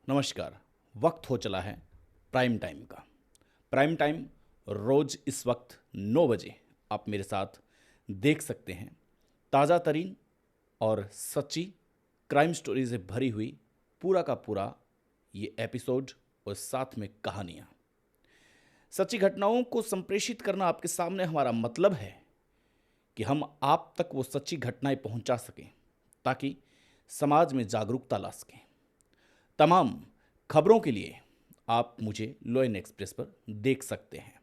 नमस्कार। वक्त हो चला है प्राइम टाइम का। प्राइम टाइम रोज इस वक्त 9 बजे आप मेरे साथ देख सकते हैं ताज़ा तरीन और सच्ची क्राइम स्टोरी से भरी हुई पूरा का पूरा ये एपिसोड और साथ में कहानियाँ। सच्ची घटनाओं को संप्रेषित करना आपके सामने हमारा मतलब है कि हम आप तक वो सच्ची घटनाएं पहुंचा सकें ताकि समाज में जागरूकता ला सकें। तमाम खबरों के लिए आप मुझे लोयन एक्सप्रेस पर देख सकते हैं,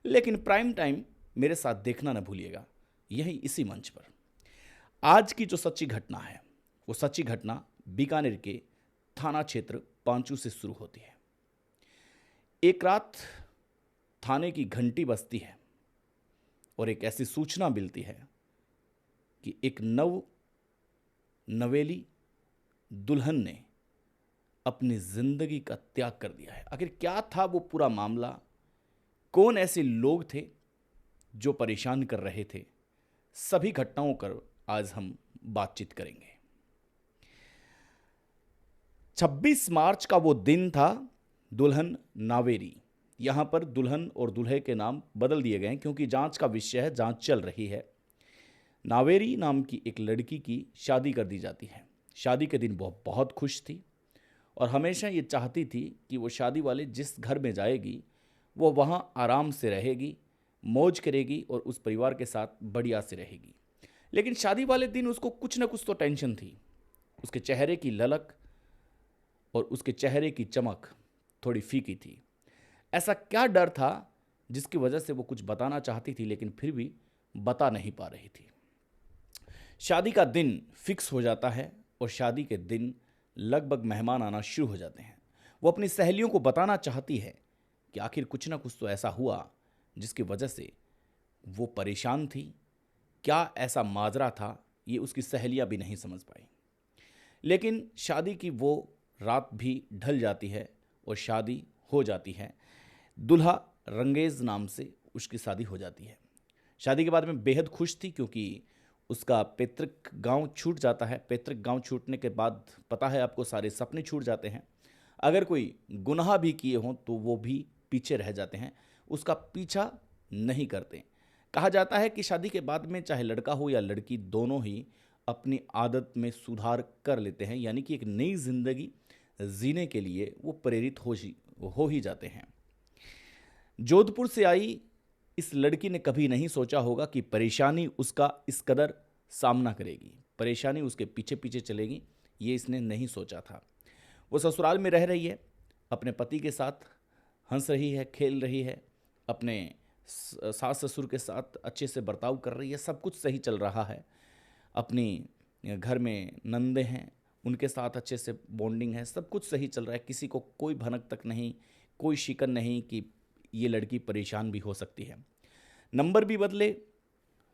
लेकिन प्राइम टाइम मेरे साथ देखना न भूलिएगा, यही इसी मंच पर। आज की जो सच्ची घटना है वो सच्ची घटना बीकानेर के थाना क्षेत्र पांचू से शुरू होती है। एक रात थाने की घंटी बजती है और एक ऐसी सूचना मिलती है कि एक नवेली दुल्हन ने अपनी जिंदगी का त्याग कर दिया है। आखिर क्या था वो पूरा मामला, कौन ऐसे लोग थे जो परेशान कर रहे थे, सभी घटनाओं पर आज हम बातचीत करेंगे। 26 मार्च का वो दिन था। दुल्हन नावेरी, यहां पर दुल्हन और दूल्हे के नाम बदल दिए गए हैं क्योंकि जांच का विषय है, जांच चल रही है। नावेरी नाम की एक लड़की की शादी कर दी जाती है। शादी के दिन वो बहुत खुश थी और हमेशा ये चाहती थी कि वो शादी वाले जिस घर में जाएगी वो वहाँ आराम से रहेगी, मौज करेगी और उस परिवार के साथ बढ़िया से रहेगी। लेकिन शादी वाले दिन उसको कुछ ना कुछ तो टेंशन थी। उसके चेहरे की ललक और उसके चेहरे की चमक थोड़ी फीकी थी। ऐसा क्या डर था जिसकी वजह से वो कुछ बताना चाहती थी लेकिन फिर भी बता नहीं पा रही थी। शादी का दिन फिक्स हो जाता है और शादी के दिन लगभग मेहमान आना शुरू हो जाते हैं। वो अपनी सहेलियों को बताना चाहती है कि आखिर कुछ ना कुछ तो ऐसा हुआ जिसकी वजह से वो परेशान थी। क्या ऐसा माजरा था ये उसकी सहेलियां भी नहीं समझ पाई। लेकिन शादी की वो रात भी ढल जाती है और शादी हो जाती है। दुल्हा रंगेज नाम से उसकी शादी हो जाती है। शादी के बाद में बेहद खुश थी क्योंकि उसका पैतृक गांव छूट जाता है। पैतृक गांव छूटने के बाद पता है आपको, सारे सपने छूट जाते हैं। अगर कोई गुनाह भी किए हों तो वो भी पीछे रह जाते हैं, उसका पीछा नहीं करते। कहा जाता है कि शादी के बाद में चाहे लड़का हो या लड़की, दोनों ही अपनी आदत में सुधार कर लेते हैं, यानी कि एक नई जिंदगी जीने के लिए वो प्रेरित हो ही जाते हैं। जोधपुर से आई इस लड़की ने कभी नहीं सोचा होगा कि परेशानी उसका इस कदर सामना करेगी, परेशानी उसके पीछे पीछे चलेगी, ये इसने नहीं सोचा था। वो ससुराल में रह रही है, अपने पति के साथ हंस रही है, खेल रही है, अपने सास ससुर के साथ अच्छे से बर्ताव कर रही है, सब कुछ सही चल रहा है। अपनी घर में नंदे हैं, उनके साथ अच्छे से बॉन्डिंग है, सब कुछ सही चल रहा है। किसी को कोई भनक तक नहीं, कोई शिकन नहीं कि ये लड़की परेशान भी हो सकती है। नंबर भी बदले,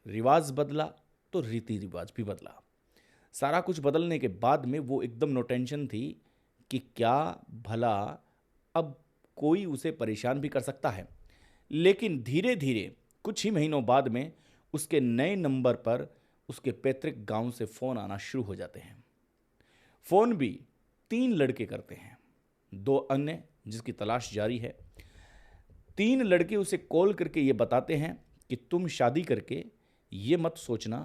रिवाज बदला तो रीति रिवाज भी बदला। सारा कुछ बदलने के बाद में वो एकदम नो टेंशन थी कि क्या भला अब कोई उसे परेशान भी कर सकता है। लेकिन धीरे धीरे कुछ ही महीनों बाद में उसके नए नंबर पर उसके पैतृक गांव से फ़ोन आना शुरू हो जाते हैं। फ़ोन भी 3 लड़के करते हैं, 2 अन्य जिसकी तलाश जारी है। 3 लड़के उसे कॉल करके ये बताते हैं कि तुम शादी करके ये मत सोचना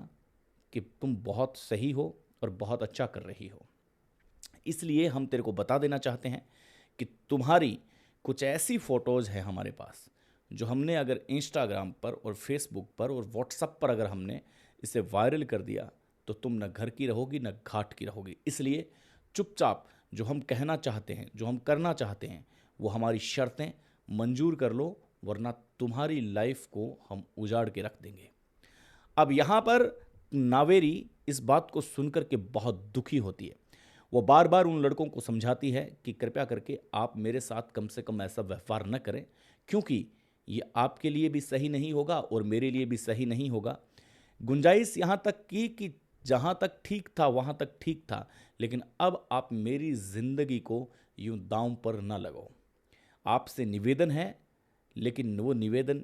कि तुम बहुत सही हो और बहुत अच्छा कर रही हो, इसलिए हम तेरे को बता देना चाहते हैं कि तुम्हारी कुछ ऐसी फ़ोटोज़ हैं हमारे पास जो हमने अगर इंस्टाग्राम पर और फेसबुक पर और व्हाट्सएप पर अगर हमने इसे वायरल कर दिया तो तुम न घर की रहोगी न घाट की रहोगी। इसलिए चुपचाप जो हम कहना चाहते हैं, जो हम करना चाहते हैं, वो हमारी शर्तें मंजूर कर लो, वरना तुम्हारी लाइफ को हम उजाड़ के रख देंगे। अब यहाँ पर नावेरी इस बात को सुनकर के बहुत दुखी होती है। वो बार बार उन लड़कों को समझाती है कि कृपया करके आप मेरे साथ कम से कम ऐसा व्यवहार न करें, क्योंकि ये आपके लिए भी सही नहीं होगा और मेरे लिए भी सही नहीं होगा। गुंजाइश यहाँ तक की कि जहाँ तक ठीक था वहाँ तक ठीक था, लेकिन अब आप मेरी ज़िंदगी को यूं दांव पर न लगाओ। आपसे निवेदन है, लेकिन वो निवेदन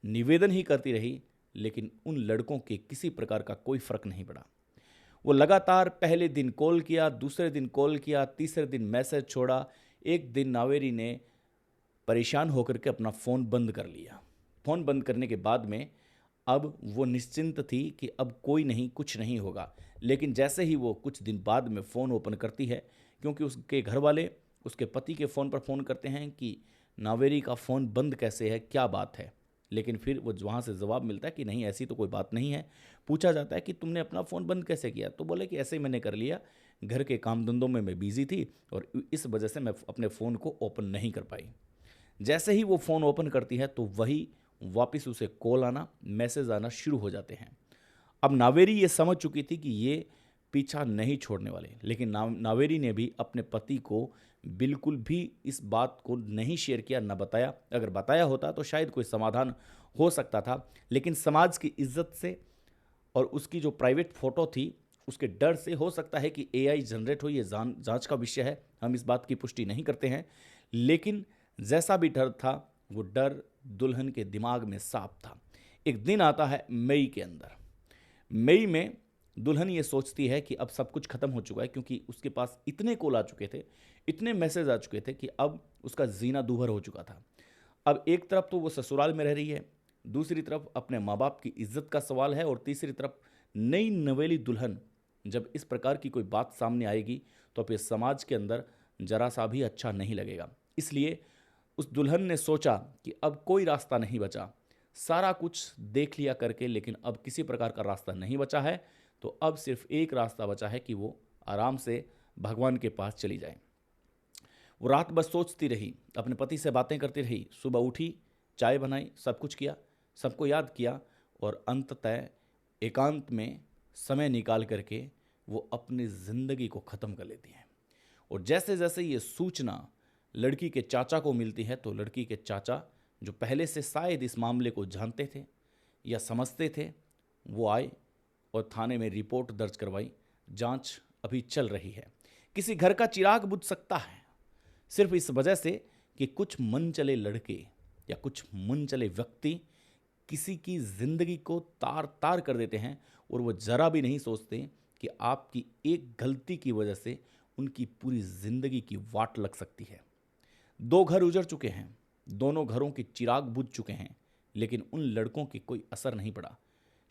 निवेदन ही करती रही, लेकिन उन लड़कों के किसी प्रकार का कोई फ़र्क नहीं पड़ा। वो लगातार पहले दिन कॉल किया, दूसरे दिन कॉल किया, तीसरे दिन मैसेज छोड़ा, एक दिन नावेरी ने परेशान होकर के अपना फ़ोन बंद कर लिया। फ़ोन बंद करने के बाद में अब वो निश्चिंत थी कि अब कोई नहीं, कुछ नहीं होगा। लेकिन जैसे ही वो कुछ दिन बाद में फ़ोन ओपन करती है, क्योंकि उसके घर वाले उसके पति के फ़ोन पर फ़ोन करते हैं कि नावेरी का फ़ोन बंद कैसे है, क्या बात है। लेकिन फिर वो वहाँ से जवाब मिलता है कि नहीं, ऐसी तो कोई बात नहीं है। पूछा जाता है कि तुमने अपना फ़ोन बंद कैसे किया, तो बोले कि ऐसे ही मैंने कर लिया, घर के काम धंधों में मैं बिज़ी थी और इस वजह से मैं अपने फ़ोन को ओपन नहीं कर पाई। जैसे ही वो फ़ोन ओपन करती है तो वही वापस उसे कॉल आना, मैसेज आना शुरू हो जाते हैं। अब नावेरी ये समझ चुकी थी कि ये पीछा नहीं छोड़ने वाले, लेकिन नावेरी ने भी अपने पति को बिल्कुल भी इस बात को नहीं शेयर किया, ना बताया। अगर बताया होता तो शायद कोई समाधान हो सकता था, लेकिन समाज की इज्जत से और उसकी जो प्राइवेट फ़ोटो थी उसके डर से हो सकता है कि एआई जनरेट हो, ये जांच का विषय है, हम इस बात की पुष्टि नहीं करते हैं। लेकिन जैसा भी डर था, वो डर दुल्हन के दिमाग में साफ था। एक दिन आता है मई के अंदर। मई में दुल्हन ये सोचती है कि अब सब कुछ खत्म हो चुका है, क्योंकि उसके पास इतने कॉल आ चुके थे, इतने मैसेज आ चुके थे कि अब उसका जीना दूभर हो चुका था। अब एक तरफ तो वो ससुराल में रह रही है, दूसरी तरफ अपने माँ बाप की इज्जत का सवाल है, और तीसरी तरफ नई नवेली दुल्हन। जब इस प्रकार की कोई बात सामने आएगी तो फिर समाज के अंदर जरा सा भी अच्छा नहीं लगेगा। इसलिए उस दुल्हन ने सोचा कि अब कोई रास्ता नहीं बचा, सारा कुछ देख लिया करके, लेकिन अब किसी प्रकार का रास्ता नहीं बचा है, तो अब सिर्फ एक रास्ता बचा है कि वो आराम से भगवान के पास चली जाए। वो रात बस सोचती रही, अपने पति से बातें करती रही, सुबह उठी, चाय बनाई, सब कुछ किया, सबको याद किया, और अंततः एकांत में समय निकाल करके वो अपनी ज़िंदगी को ख़त्म कर लेती हैं। और जैसे जैसे ये सूचना लड़की के चाचा को मिलती है, तो लड़की के चाचा, जो पहले से शायद इस मामले को जानते थे या समझते थे, वो आए और थाने में रिपोर्ट दर्ज करवाई। जांच अभी चल रही है। किसी घर का चिराग बुझ सकता है सिर्फ इस वजह से कि कुछ मन चले लड़के या कुछ मन चले व्यक्ति किसी की ज़िंदगी को तार तार कर देते हैं, और वो ज़रा भी नहीं सोचते कि आपकी एक गलती की वजह से उनकी पूरी ज़िंदगी की वाट लग सकती है। 2 घर उजड़ चुके हैं, दोनों घरों के चिराग बुझ चुके हैं, लेकिन उन लड़कों की कोई असर नहीं पड़ा।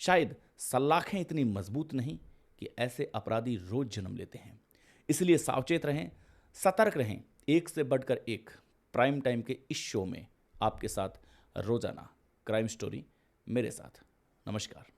शायद सलाखें इतनी मजबूत नहीं कि ऐसे अपराधी रोज जन्म लेते हैं। इसलिए सावचेत रहें, सतर्क रहें। एक से बढ़कर एक प्राइम टाइम के इस शो में आपके साथ रोजाना क्राइम स्टोरी मेरे साथ। नमस्कार।